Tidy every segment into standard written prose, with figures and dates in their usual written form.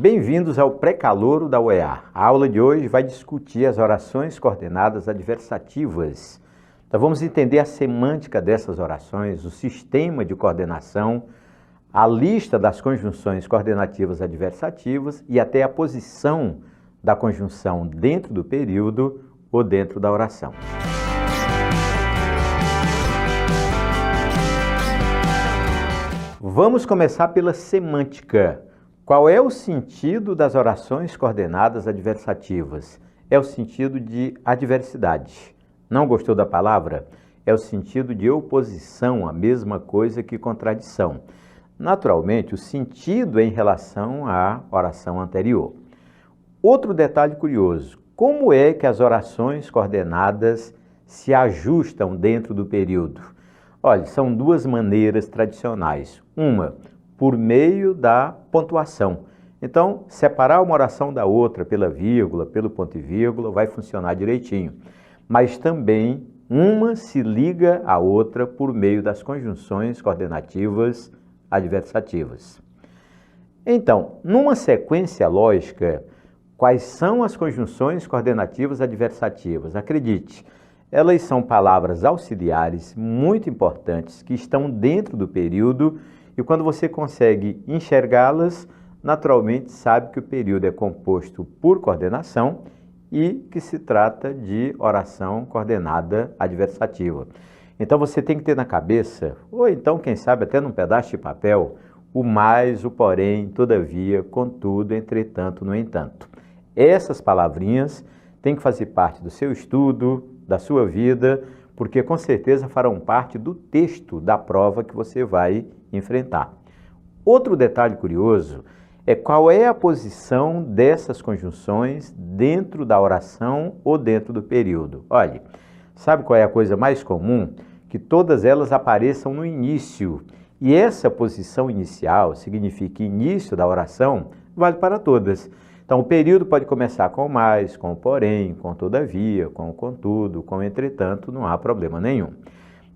Bem-vindos ao pré-calouro da UEA. A aula de hoje vai discutir as orações coordenadas adversativas. Então vamos entender a semântica dessas orações, o sistema de coordenação, a lista das conjunções coordenativas adversativas e até a posição da conjunção dentro do período ou dentro da oração. Vamos começar pela semântica. Qual é o sentido das orações coordenadas adversativas? É o sentido de adversidade. Não gostou da palavra? É o sentido de oposição, a mesma coisa que contradição. Naturalmente, o sentido é em relação à oração anterior. Outro detalhe curioso: como é que as orações coordenadas se ajustam dentro do período? Olha, são duas maneiras tradicionais. Uma, por meio da pontuação. Então, separar uma oração da outra pela vírgula, pelo ponto e vírgula, vai funcionar direitinho. Mas também uma se liga à outra por meio das conjunções coordenativas adversativas. Então, numa sequência lógica, quais são as conjunções coordenativas adversativas? Acredite, elas são palavras auxiliares muito importantes que estão dentro do período. E quando você consegue enxergá-las, naturalmente sabe que o período é composto por coordenação e que se trata de oração coordenada adversativa. Então você tem que ter na cabeça, ou então quem sabe até num pedaço de papel, o mais, o porém, todavia, contudo, entretanto, no entanto. Essas palavrinhas têm que fazer parte do seu estudo, da sua vida, porque com certeza farão parte do texto da prova que você vai enfrentar. Outro detalhe curioso é qual é a posição dessas conjunções dentro da oração ou dentro do período. Olha, sabe qual é a coisa mais comum? Que todas elas apareçam no início. E essa posição inicial significa início da oração, vale para todas. Então, o período pode começar com mais, com porém, com todavia, com contudo, com entretanto, não há problema nenhum.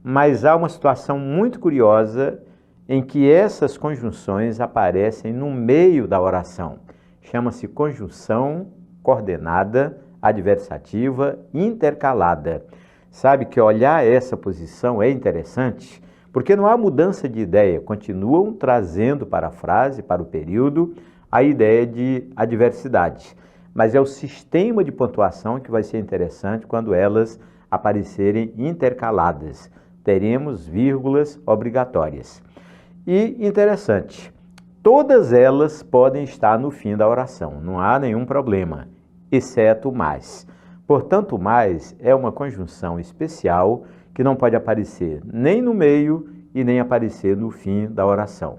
Mas há uma situação muito curiosa em que essas conjunções aparecem no meio da oração. Chama-se conjunção coordenada adversativa intercalada. Sabe que olhar essa posição é interessante, porque não há mudança de ideia, continuam trazendo para a frase, para o período, a ideia de adversidade. Mas é o sistema de pontuação que vai ser interessante quando elas aparecerem intercaladas. Teremos vírgulas obrigatórias. E interessante, todas elas podem estar no fim da oração, não há nenhum problema, exceto o mais. Portanto, o mais é uma conjunção especial que não pode aparecer nem no meio e nem aparecer no fim da oração.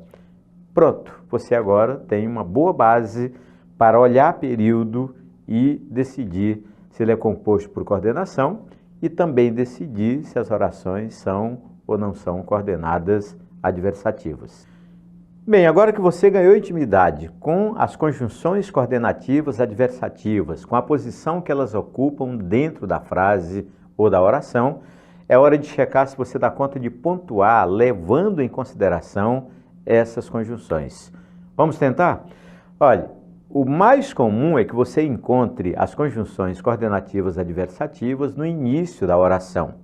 Pronto, você agora tem uma boa base para olhar período e decidir se ele é composto por coordenação e também decidir se as orações são ou não são coordenadas adversativas. Bem, agora que você ganhou intimidade com as conjunções coordenativas adversativas, com a posição que elas ocupam dentro da frase ou da oração, é hora de checar se você dá conta de pontuar, levando em consideração essas conjunções. Vamos tentar? Olha, o mais comum é que você encontre as conjunções coordenativas adversativas no início da oração.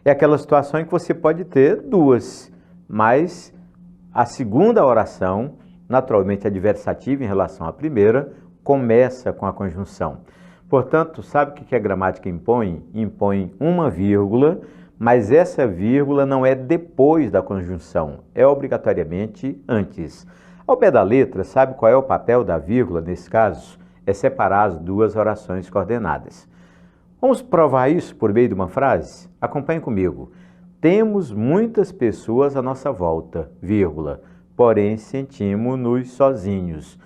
É aquela situação em que você pode ter duas, mas a segunda oração, naturalmente adversativa em relação à primeira, começa com a conjunção. Portanto, sabe o que a gramática impõe? Impõe uma vírgula, mas essa vírgula não é depois da conjunção, é obrigatoriamente antes. Ao pé da letra, sabe qual é o papel da vírgula nesse caso? É separar as duas orações coordenadas. Vamos provar isso por meio de uma frase? Acompanhe comigo. Temos muitas pessoas à nossa volta, vírgula, porém sentimos-nos sozinhos.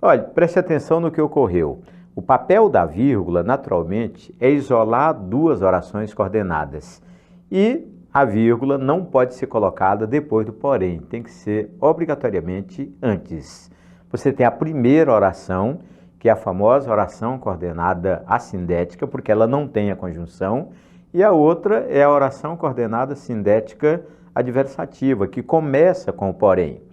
Olha, preste atenção no que ocorreu. O papel da vírgula, naturalmente, é isolar duas orações coordenadas. E a vírgula não pode ser colocada depois do porém, tem que ser obrigatoriamente antes. Você tem a primeira oração, que é a famosa oração coordenada assindética, porque ela não tem a conjunção, e a outra é a oração coordenada sindética adversativa, que começa com o porém.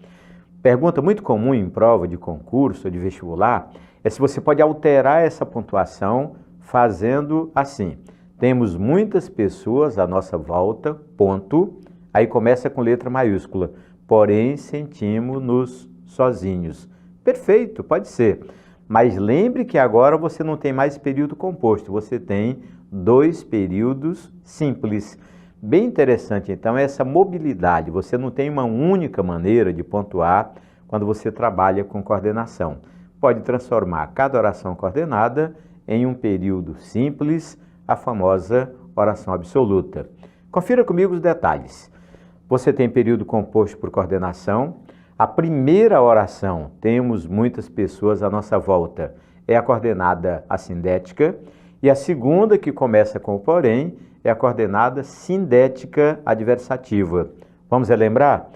Pergunta muito comum em prova de concurso ou de vestibular é se você pode alterar essa pontuação fazendo assim. Temos muitas pessoas à nossa volta, ponto. Aí começa com letra maiúscula. Porém, sentimos-nos sozinhos. Perfeito, pode ser. Mas lembre que agora você não tem mais período composto, você tem 2 períodos simples. Bem interessante, então, essa mobilidade. Você não tem uma única maneira de pontuar quando você trabalha com coordenação. Pode transformar cada oração coordenada em um período simples, a famosa oração absoluta. Confira comigo os detalhes. Você tem período composto por coordenação. A primeira oração, temos muitas pessoas à nossa volta, é a coordenada assindética. E a segunda, que começa com o porém, é a coordenada sindética adversativa. Vamos relembrar?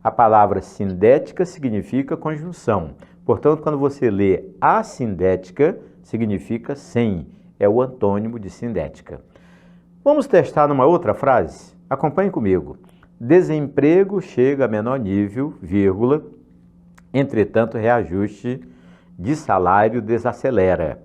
A palavra sindética significa conjunção. Portanto, quando você lê assindética, significa sem. É o antônimo de sindética. Vamos testar numa outra frase? Acompanhe comigo. Desemprego chega a menor nível, vírgula, entretanto, reajuste de salário desacelera.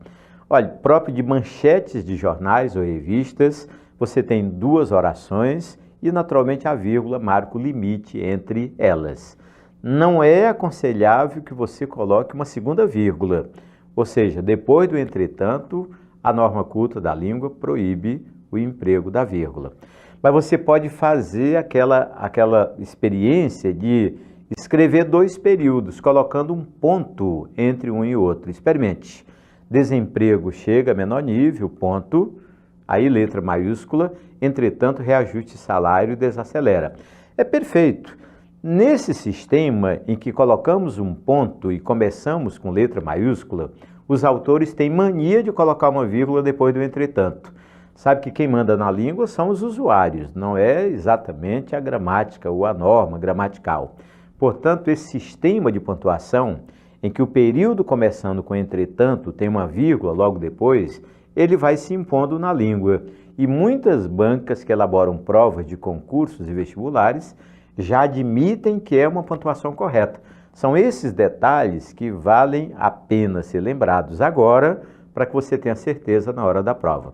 Olha, próprio de manchetes de jornais ou revistas, você tem 2 orações e, naturalmente, a vírgula marca o limite entre elas. Não é aconselhável que você coloque uma segunda vírgula, ou seja, depois do entretanto, a norma culta da língua proíbe o emprego da vírgula. Mas você pode fazer aquela experiência de escrever 2 períodos, colocando um ponto entre um e outro. Experimente. Desemprego chega a menor nível, ponto, aí letra maiúscula, entretanto, reajuste salário desacelera. É perfeito. Nesse sistema em que colocamos um ponto e começamos com letra maiúscula, os autores têm mania de colocar uma vírgula depois do entretanto. Sabe que quem manda na língua são os usuários, não é exatamente a gramática ou a norma gramatical. Portanto, esse sistema de pontuação, em que o período começando com entretanto tem uma vírgula logo depois, ele vai se impondo na língua. E muitas bancas que elaboram provas de concursos e vestibulares já admitem que é uma pontuação correta. São esses detalhes que valem a pena ser lembrados agora, para que você tenha certeza na hora da prova.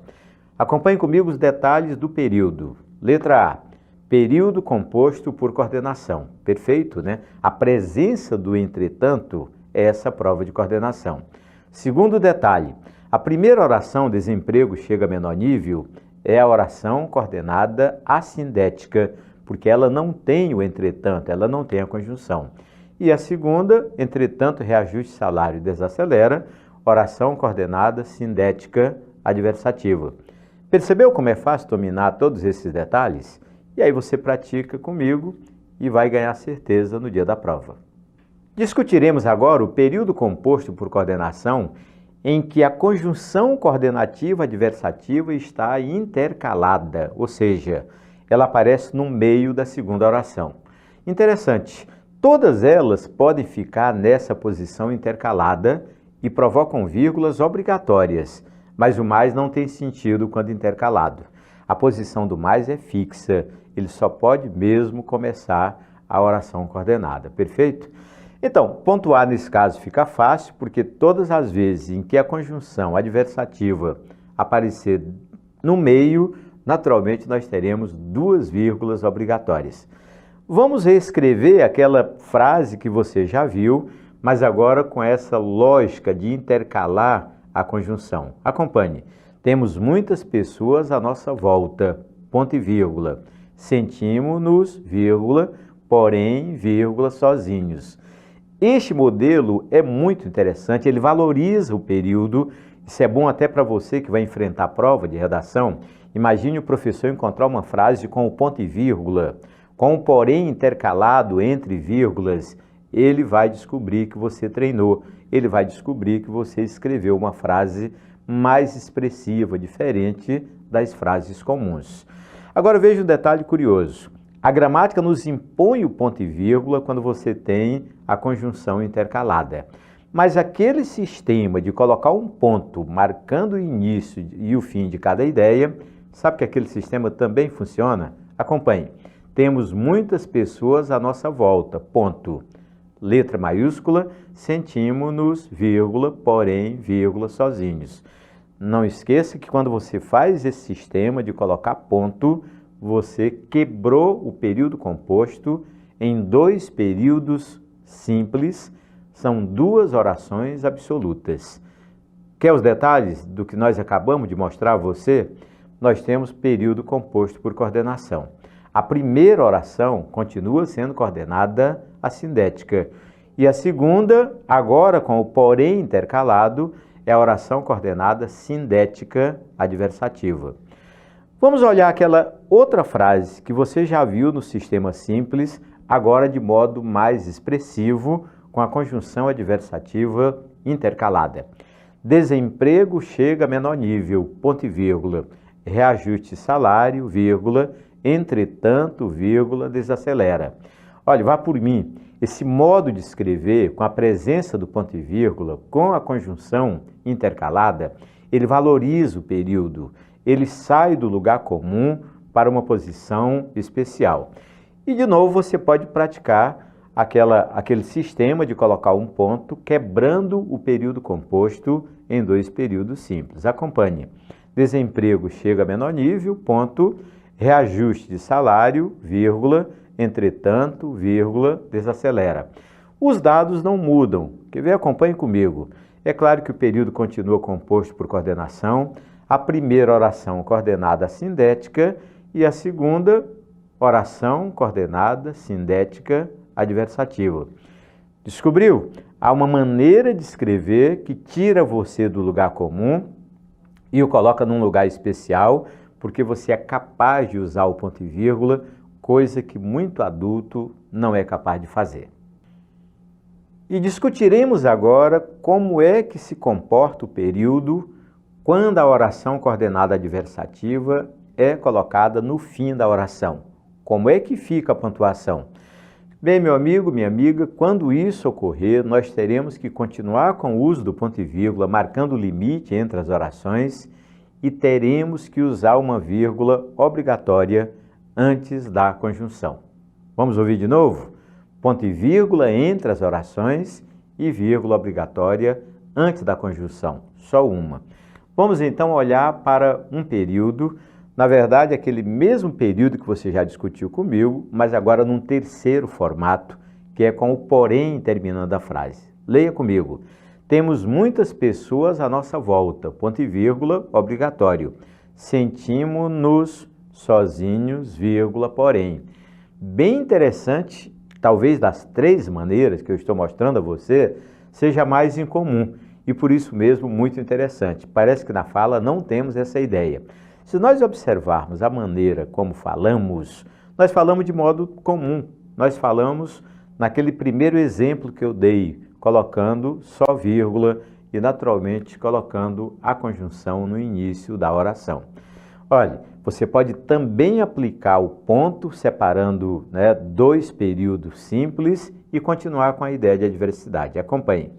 Acompanhe comigo os detalhes do período. Letra A. Período composto por coordenação. Perfeito, né? A presença do entretanto é essa prova de coordenação. Segundo detalhe. A primeira oração, desemprego chega a menor nível, é a oração coordenada assindética, porque ela não tem o entretanto, ela não tem a conjunção. E a segunda, entretanto, reajuste salário desacelera, oração coordenada sindética adversativa. Percebeu como é fácil dominar todos esses detalhes? E aí você pratica comigo e vai ganhar certeza no dia da prova. Discutiremos agora o período composto por coordenação em que a conjunção coordenativa adversativa está intercalada, ou seja, ela aparece no meio da segunda oração. Interessante, todas elas podem ficar nessa posição intercalada e provocam vírgulas obrigatórias, mas o mais não tem sentido quando intercalado. A posição do mais é fixa, ele só pode mesmo começar a oração coordenada, perfeito? Então, pontuar nesse caso fica fácil, porque todas as vezes em que a conjunção adversativa aparecer no meio, naturalmente nós teremos 2 vírgulas obrigatórias. Vamos reescrever aquela frase que você já viu, mas agora com essa lógica de intercalar a conjunção. Acompanhe. Temos muitas pessoas à nossa volta, ponto e vírgula. Sentimos-nos, vírgula, porém, vírgula, sozinhos. Este modelo é muito interessante, ele valoriza o período. Isso é bom até para você que vai enfrentar a prova de redação. Imagine o professor encontrar uma frase com o ponto e vírgula, com o porém intercalado entre vírgulas. Ele vai descobrir que você treinou, ele vai descobrir que você escreveu uma frase mais expressiva, diferente das frases comuns. Agora veja um detalhe curioso. A gramática nos impõe o ponto e vírgula quando você tem a conjunção intercalada. Mas aquele sistema de colocar um ponto marcando o início e o fim de cada ideia, sabe que aquele sistema também funciona? Acompanhe. Temos muitas pessoas à nossa volta, ponto. letra maiúscula, sentimos-nos, vírgula, porém, vírgula, sozinhos. Não esqueça que quando você faz esse sistema de colocar ponto, você quebrou o período composto em 2 períodos simples, são 2 orações absolutas. Quer os detalhes do que nós acabamos de mostrar a você? Nós temos período composto por coordenação. A primeira oração continua sendo coordenada assindética. E a segunda, agora com o porém intercalado, é a oração coordenada sindética adversativa. Vamos olhar aquela outra frase que você já viu no sistema simples, agora de modo mais expressivo, com a conjunção adversativa intercalada. Desemprego chega a menor nível, ponto e vírgula, reajuste salário, vírgula, entretanto, vírgula, desacelera. Olha, vá por mim. Esse modo de escrever, com a presença do ponto e vírgula, com a conjunção intercalada, ele valoriza o período, ele sai do lugar comum para uma posição especial. E, de novo, você pode praticar aquele sistema de colocar um ponto, quebrando o período composto em 2 períodos simples. Acompanhe. Desemprego chega a menor nível, ponto, reajuste de salário, vírgula, entretanto, vírgula, desacelera. Os dados não mudam. Quer ver? Acompanhe comigo. É claro que o período continua composto por coordenação, a primeira oração coordenada sindética e a segunda oração coordenada sindética adversativa. Descobriu? Há uma maneira de escrever que tira você do lugar comum e o coloca num lugar especial, porque você é capaz de usar o ponto e vírgula, coisa que muito adulto não é capaz de fazer. E discutiremos agora como é que se comporta o período quando a oração coordenada adversativa é colocada no fim da oração. Como é que fica a pontuação? Bem, meu amigo, minha amiga, quando isso ocorrer, nós teremos que continuar com o uso do ponto e vírgula, marcando o limite entre as orações, e teremos que usar uma vírgula obrigatória antes da conjunção. Vamos ouvir de novo? Ponto e vírgula entre as orações e vírgula obrigatória antes da conjunção, só uma. Vamos então olhar para um período, na verdade aquele mesmo período que você já discutiu comigo, mas agora num terceiro formato, que é com o porém terminando a frase. Leia comigo. Temos muitas pessoas à nossa volta, ponto e vírgula, obrigatório. Sentimos-nos sozinhos, vírgula, porém. Bem interessante, talvez das 3 maneiras que eu estou mostrando a você, seja mais incomum e por isso mesmo muito interessante. Parece que na fala não temos essa ideia. Se nós observarmos a maneira como falamos, nós falamos de modo comum. Nós falamos naquele primeiro exemplo que eu dei, colocando só vírgula e naturalmente colocando a conjunção no início da oração. Olha, você pode também aplicar o ponto separando 2 períodos simples e continuar com a ideia de adversidade. Acompanhe.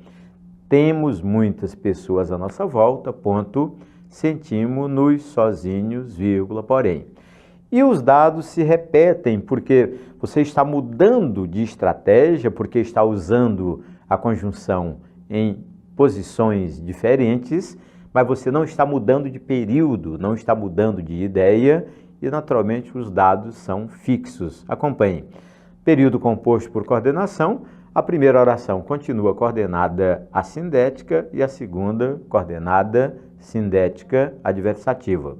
Temos muitas pessoas à nossa volta, ponto, sentimos-nos sozinhos, vírgula, porém. E os dados se repetem porque você está mudando de estratégia, porque está usando a conjunção em posições diferentes, mas você não está mudando de período, não está mudando de ideia e, naturalmente, os dados são fixos. Acompanhe. Período composto por coordenação, a primeira oração continua coordenada assindética e a segunda coordenada sindética adversativa.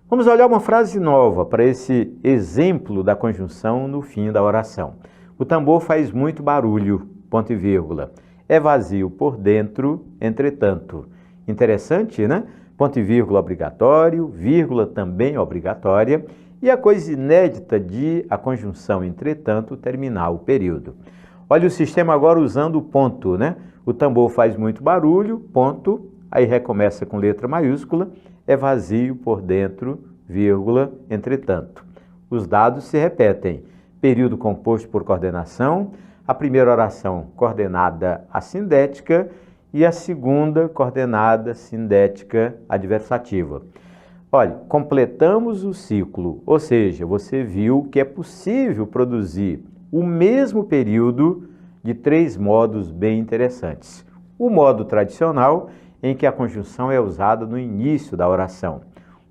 Vamos olhar uma frase nova para esse exemplo da conjunção no fim da oração. O tambor faz muito barulho, ponto e vírgula. É vazio por dentro, entretanto. Interessante, né? Ponto e vírgula obrigatório, vírgula também obrigatória, e a coisa inédita de a conjunção entretanto terminar o período. Olha o sistema agora usando o ponto, né? O tambor faz muito barulho, ponto, aí recomeça com letra maiúscula, é vazio por dentro, vírgula, entretanto. Os dados se repetem. Período composto por coordenação, a primeira oração coordenada assindética e a segunda coordenada sindética adversativa. Olha, completamos o ciclo, ou seja, você viu que é possível produzir o mesmo período de 3 modos bem interessantes. O modo tradicional, em que a conjunção é usada no início da oração.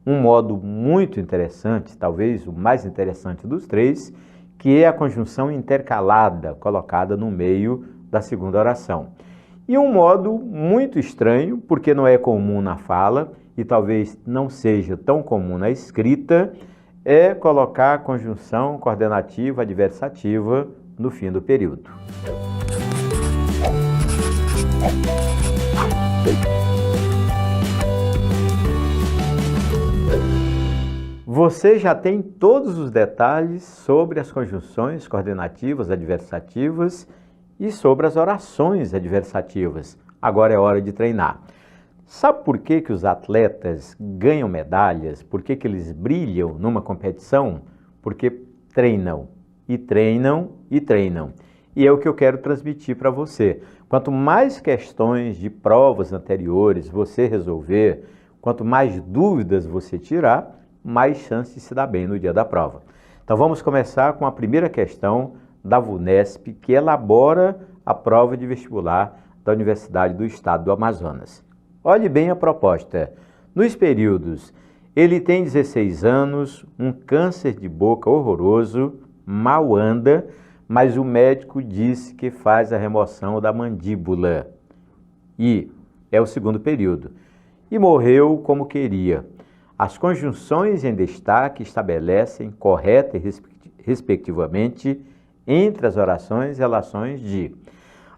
Um modo muito interessante, talvez o mais interessante dos 3, que é a conjunção intercalada, colocada no meio da segunda oração. E um modo muito estranho, porque não é comum na fala, e talvez não seja tão comum na escrita, é colocar a conjunção coordenativa adversativa no fim do período. Você já tem todos os detalhes sobre as conjunções coordenativas adversativas e sobre as orações adversativas. Agora é hora de treinar. Sabe por que os atletas ganham medalhas? Por que eles brilham numa competição? Porque treinam, e treinam, e treinam. E é o que eu quero transmitir para você. Quanto mais questões de provas anteriores você resolver, quanto mais dúvidas você tirar, mais chance de se dar bem no dia da prova. Então vamos começar com a primeira questão da VUNESP, que elabora a prova de vestibular da Universidade do Estado do Amazonas. Olhe bem a proposta. Nos períodos, ele tem 16 anos, um câncer de boca horroroso, mal anda, mas o médico disse que faz a remoção da mandíbula. E é o segundo período. E morreu como queria. As conjunções em destaque estabelecem correta e respectivamente entre as orações relações de...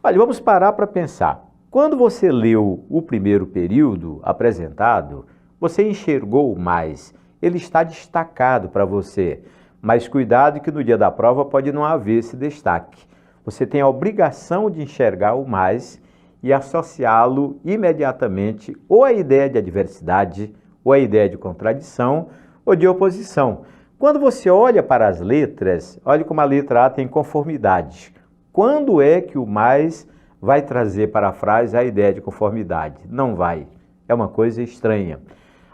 Olha, vamos parar para pensar. Quando você leu o primeiro período apresentado, você enxergou mais. Ele está destacado para você. Mas cuidado que no dia da prova pode não haver esse destaque. Você tem a obrigação de enxergar o mais e associá-lo imediatamente ou à ideia de adversidade, ou a ideia de contradição ou de oposição. Quando você olha para as letras, olha como a letra A tem conformidade. Quando é que o mais vai trazer para a frase a ideia de conformidade? Não vai. É uma coisa estranha.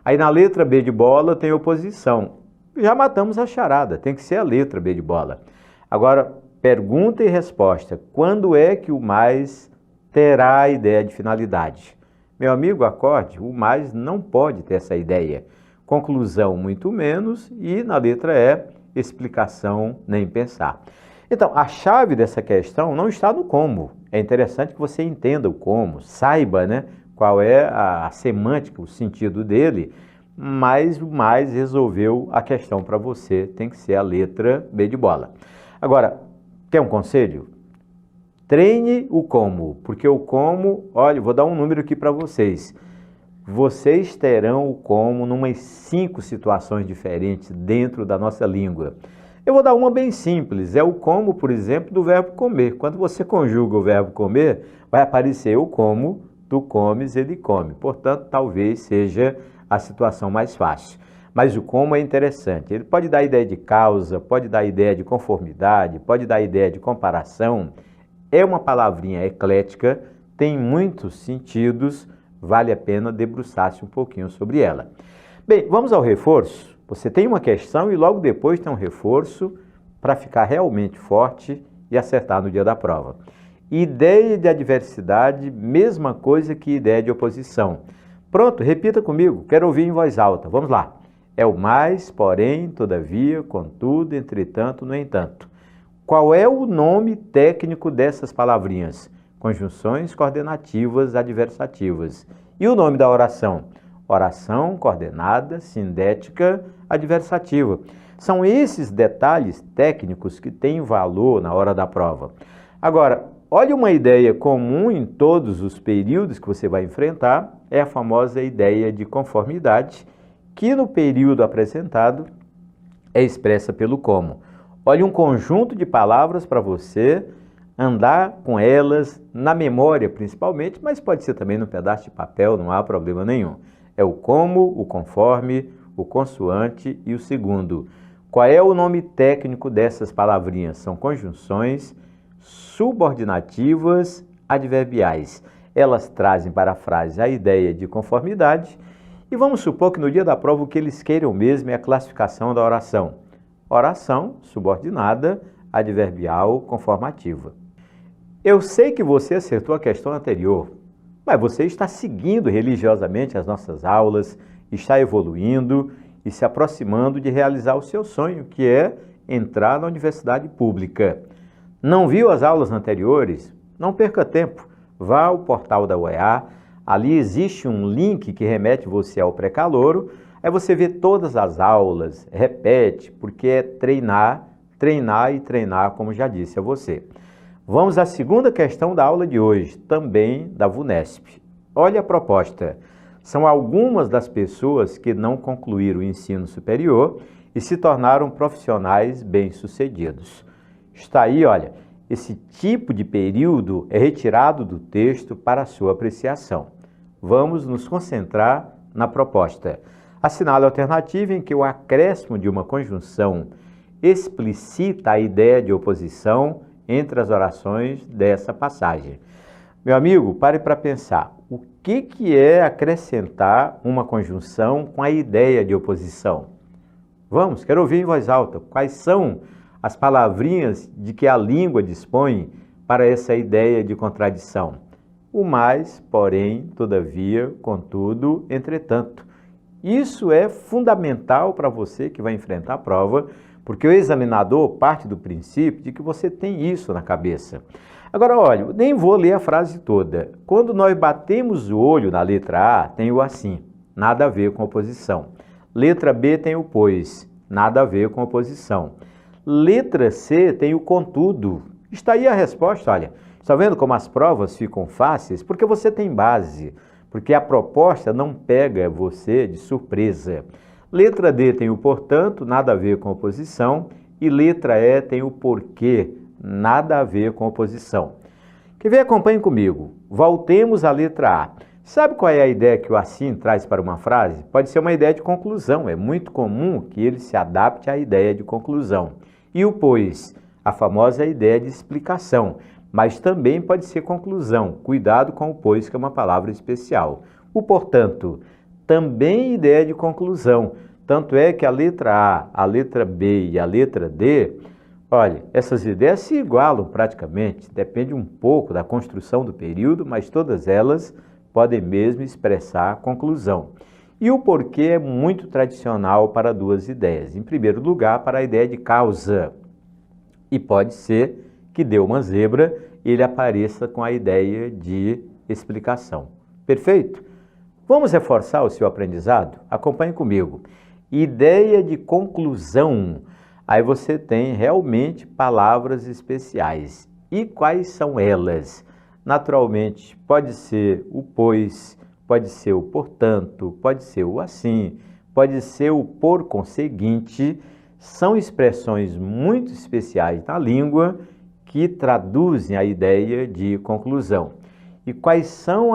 Aí na letra B de bola tem oposição. Já matamos a charada, tem que ser a letra B de bola. Agora, pergunta e resposta. Quando é que o mais terá a ideia de finalidade? Meu amigo, acorde, o mais não pode ter essa ideia. Conclusão, muito menos, e na letra E, explicação, nem pensar. Então, a chave dessa questão não está no como. É interessante que você entenda o como, saiba, né, qual é a semântica, o sentido dele, mas o mais resolveu a questão para você, tem que ser a letra B de bola. Agora, quer um conselho? Treine o como, porque o como, olha, vou dar um número aqui para vocês. Vocês terão o como em umas 5 situações diferentes dentro da nossa língua. Eu vou dar uma bem simples, é o como, por exemplo, do verbo comer. Quando você conjuga o verbo comer, vai aparecer o como, tu comes, ele come. Portanto, talvez seja a situação mais fácil. Mas o como é interessante. Ele pode dar ideia de causa, pode dar ideia de conformidade, pode dar ideia de comparação. É uma palavrinha eclética, tem muitos sentidos, vale a pena debruçar-se um pouquinho sobre ela. Bem, vamos ao reforço. Você tem uma questão e logo depois tem um reforço para ficar realmente forte e acertar no dia da prova. Ideia de adversidade, mesma coisa que ideia de oposição. Pronto, repita comigo, quero ouvir em voz alta. Vamos lá. É o mais, porém, todavia, contudo, entretanto, no entanto. Qual é o nome técnico dessas palavrinhas? Conjunções coordenativas adversativas. E o nome da oração? Oração coordenada, sindética, adversativa. São esses detalhes técnicos que têm valor na hora da prova. Agora, olha uma ideia comum em todos os períodos que você vai enfrentar, é a famosa ideia de conformidade, que no período apresentado é expressa pelo como. Olha um conjunto de palavras para você andar com elas na memória principalmente, mas pode ser também no pedaço de papel, não há problema nenhum. É o como, o conforme, o consoante e o segundo. Qual é o nome técnico dessas palavrinhas? São conjunções subordinativas adverbiais. Elas trazem para a frase a ideia de conformidade e vamos supor que no dia da prova o que eles queiram mesmo é a classificação da oração. Oração subordinada, adverbial, conformativa. Eu sei que você acertou a questão anterior, mas você está seguindo religiosamente as nossas aulas, está evoluindo e se aproximando de realizar o seu sonho, que é entrar na universidade pública. Não viu as aulas anteriores? Não perca tempo. Vá ao portal da UEA, ali existe um link que remete você ao pré-calouro, aí você vê todas as aulas, repete, porque é treinar, treinar e treinar, como já disse a você. Vamos à segunda questão da aula de hoje, também da VUNESP. Olha a proposta. São algumas das pessoas que não concluíram o ensino superior e se tornaram profissionais bem-sucedidos. Está aí, olha, esse tipo de período é retirado do texto para a sua apreciação. Vamos nos concentrar na proposta. Assinale a alternativa em que o acréscimo de uma conjunção explicita a ideia de oposição entre as orações dessa passagem. Meu amigo, pare para pensar. O que é acrescentar uma conjunção com a ideia de oposição? Vamos, quero ouvir em voz alta. Quais são as palavrinhas de que a língua dispõe para essa ideia de contradição? O mais, porém, todavia, contudo, entretanto. Isso é fundamental para você que vai enfrentar a prova, porque o examinador parte do princípio de que você tem isso na cabeça. Agora, olha, nem vou ler a frase toda. Quando nós batemos o olho na letra A, tem o assim, nada a ver com oposição. Letra B tem o pois, nada a ver com oposição. Letra C tem o contudo. Está aí a resposta, olha. Está vendo como as provas ficam fáceis? Porque você tem base, porque a proposta não pega você de surpresa. Letra D tem o portanto, nada a ver com oposição. E letra E tem o porquê, nada a ver com oposição. Quer ver? Acompanhe comigo. Voltemos à letra A. Sabe qual é a ideia que o assim traz para uma frase? Pode ser uma ideia de conclusão. É muito comum que ele se adapte à ideia de conclusão. E o pois, a famosa ideia de explicação. Mas também pode ser conclusão. Cuidado com o pois, que é uma palavra especial. O portanto, também ideia de conclusão. Tanto é que a letra A, a letra B e a letra D, olha, essas ideias se igualam praticamente. Depende um pouco da construção do período, mas todas elas podem mesmo expressar a conclusão. E o porquê é muito tradicional para duas ideias. Em primeiro lugar, para a ideia de causa. E pode ser que dê uma zebra e ele apareça com a ideia de explicação. Perfeito? Vamos reforçar o seu aprendizado? Acompanhe comigo. Ideia de conclusão. Aí você tem realmente palavras especiais. E quais são elas? Naturalmente, pode ser o pois, pode ser o portanto, pode ser o assim, pode ser o por conseguinte. São expressões muito especiais na língua que traduzem a ideia de conclusão. E quais são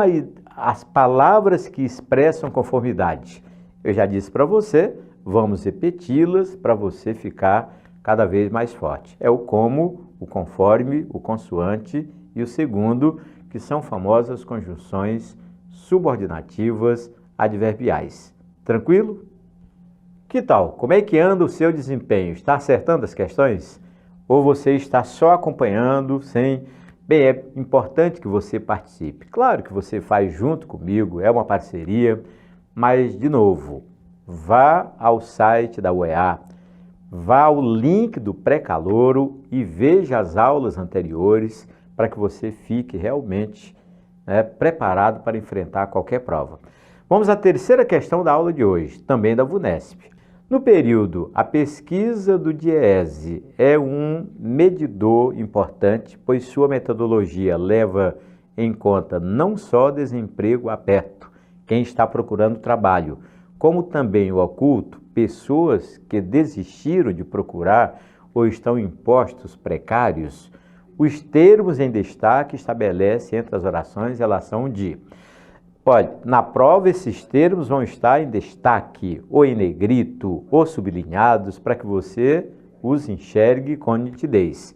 as palavras que expressam conformidade? Eu já disse para você, vamos repeti-las para você ficar cada vez mais forte. É o como, o conforme, o consoante e o segundo, que são famosas conjunções subordinativas adverbiais. Tranquilo? Que tal? Como é que anda o seu desempenho? Está acertando as questões? Ou você está só acompanhando sem... Bem, é importante que você participe. Claro que você faz junto comigo, é uma parceria, mas, de novo, vá ao site da UEA, vá ao link do pré-calouro e veja as aulas anteriores para que você fique realmente preparado para enfrentar qualquer prova. Vamos à terceira questão da aula de hoje, também da VUNESP. No período, a pesquisa do DIEESE é um medidor importante, pois sua metodologia leva em conta não só desemprego aberto, quem está procurando trabalho, como também o oculto, pessoas que desistiram de procurar ou estão em postos precários. Os termos em destaque estabelece entre as orações relação de... Olha, na prova esses termos vão estar em destaque, ou em negrito, ou sublinhados, para que você os enxergue com nitidez.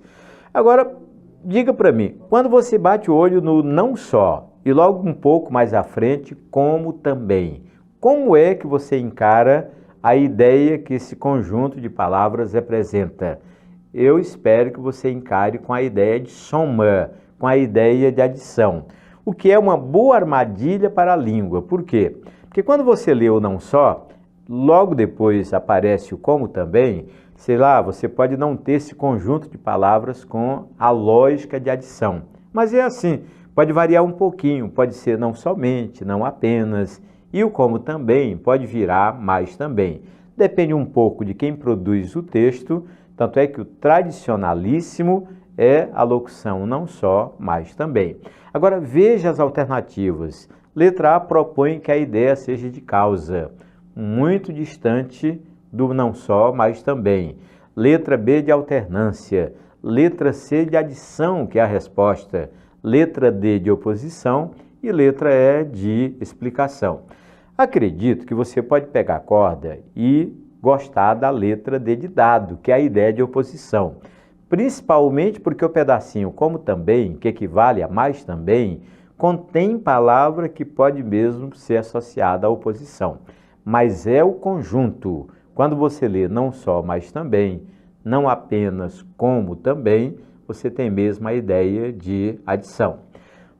Agora, diga para mim, quando você bate o olho no não só, e logo um pouco mais à frente, como também, como é que você encara a ideia que esse conjunto de palavras representa? Eu espero que você encare com a ideia de soma, com a ideia de adição, o que é uma boa armadilha para a língua. Por quê? Porque quando você lê o não só, logo depois aparece o como também, sei lá, você pode não ter esse conjunto de palavras com a lógica de adição. Mas é assim, pode variar um pouquinho, pode ser não somente, não apenas, e o como também pode virar mais também. Depende um pouco de quem produz o texto, tanto é que o tradicionalíssimo é a locução não só, mas também. Agora veja as alternativas. Letra A propõe que a ideia seja de causa, muito distante do não só, mas também. Letra B de alternância. Letra C de adição, que é a resposta. Letra D de oposição e letra E de explicação. Acredito que você pode pegar a corda e gostar da letra D de dado, que é a ideia de oposição. Principalmente porque o pedacinho como também, que equivale a mais também, contém palavra que pode mesmo ser associada à oposição. Mas é o conjunto. Quando você lê não só, mas também, não apenas como também, você tem mesmo a ideia de adição.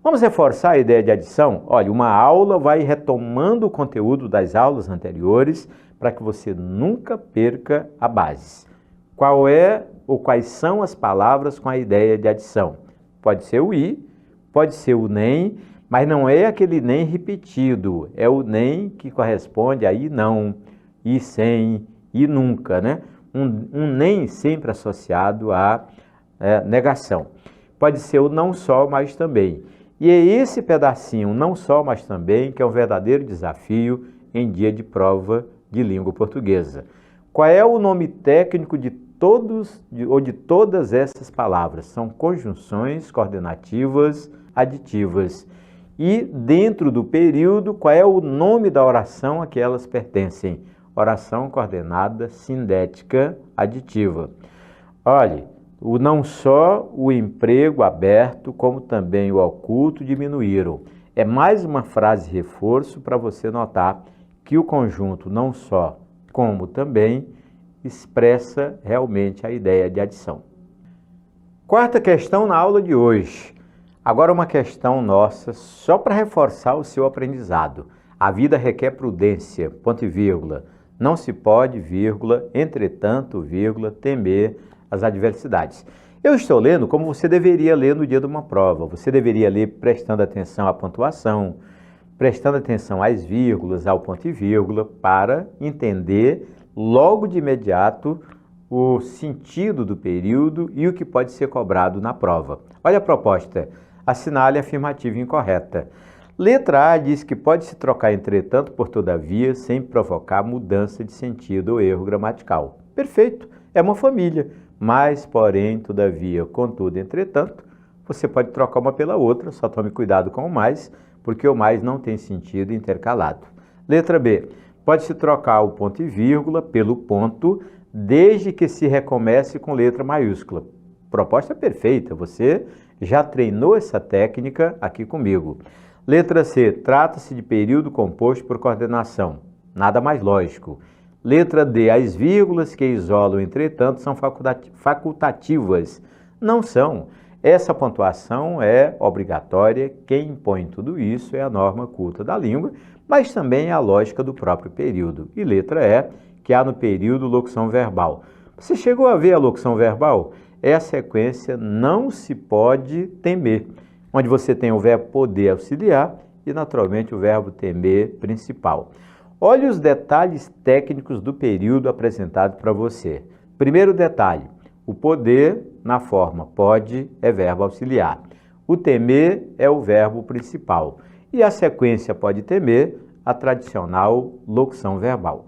Vamos reforçar a ideia de adição? Olha, uma aula vai retomando o conteúdo das aulas anteriores para que você nunca perca a base. Qual é ou quais são as palavras com a ideia de adição? Pode ser o i, pode ser o nem, mas não é aquele nem repetido, é o nem que corresponde a i não, i sem, i nunca, né? Um nem sempre associado à negação. Pode ser o não só, mas também. E é esse pedacinho, não só, mas também, que é um verdadeiro desafio em dia de prova de língua portuguesa. Qual é o nome técnico de todos ou de todas essas palavras? São conjunções coordenativas aditivas. E dentro do período, qual é o nome da oração a que elas pertencem? Oração coordenada sindética aditiva. Olhe, o não só o emprego aberto, como também o oculto diminuíram. É mais uma frase reforço para você notar que o conjunto não só, como também, expressa realmente a ideia de adição. Quarta questão na aula de hoje. Agora uma questão nossa só para reforçar o seu aprendizado. A vida requer prudência, ponto e vírgula. Não se pode, vírgula, entretanto, vírgula, temer as adversidades. Eu estou lendo como você deveria ler no dia de uma prova. Você deveria ler prestando atenção à pontuação, prestando atenção às vírgulas, ao ponto e vírgula, para entender logo de imediato o sentido do período e o que pode ser cobrado na prova. Olha a proposta. Assinale a afirmativa incorreta. Letra A diz que pode se trocar entretanto por todavia sem provocar mudança de sentido ou erro gramatical. Perfeito, é uma família. Mas, porém, todavia, contudo, entretanto, você pode trocar uma pela outra, só tome cuidado com o mais, porque o mais não tem sentido intercalado. Letra B, pode-se trocar o ponto e vírgula pelo ponto, desde que se recomece com letra maiúscula. Proposta perfeita, você já treinou essa técnica aqui comigo. Letra C, trata-se de período composto por coordenação. Nada mais lógico. Letra D, as vírgulas que isolam, entretanto, são facultativas. Não são. Essa pontuação é obrigatória. Quem impõe tudo isso é a norma culta da língua, mas também é a lógica do próprio período. E letra E, que há no período locução verbal. Você chegou a ver a locução verbal? É a sequência não se pode temer, onde você tem o verbo poder auxiliar e, naturalmente, o verbo temer principal. Olhe os detalhes técnicos do período apresentado para você. Primeiro detalhe, o poder, na forma pode, é verbo auxiliar. O temer é o verbo principal. E a sequência pode temer, a tradicional locução verbal.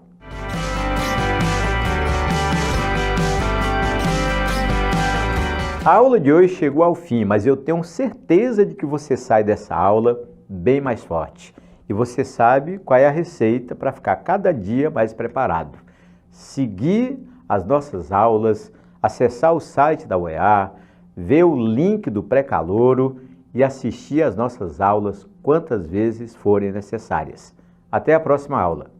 A aula de hoje chegou ao fim, mas eu tenho certeza de que você sai dessa aula bem mais forte. E você sabe qual é a receita para ficar cada dia mais preparado. Seguir as nossas aulas, acessar o site da UEA, ver o link do pré-calouro e assistir às nossas aulas quantas vezes forem necessárias. Até a próxima aula.